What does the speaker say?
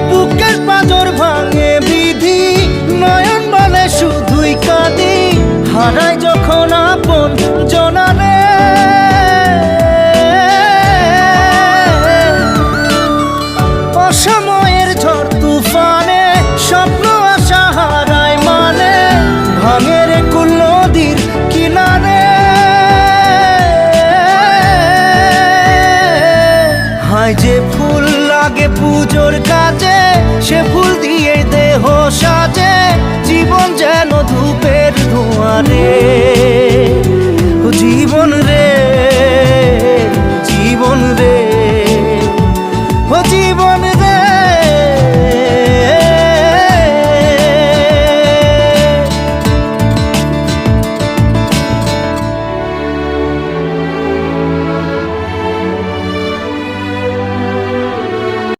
বুকের পাঁজর ভাঙে বিধি, নয়ন বলে শুধুই কাঁদি, হারাই যখন আপন জনারে। অসময়ের ঝড় তুফানে স্বপ্ন আশা হারায় মানে, ভাঙে রে কুল নদীর কিনারে। হায় যে ফুল লাগে পুজোর কাজে, সে ফুল দিয়ে দেহ সাজে, জীবন যেন ধূপের ধোঁয়ারে। জীবন রে, জীবন রে, ও জীবন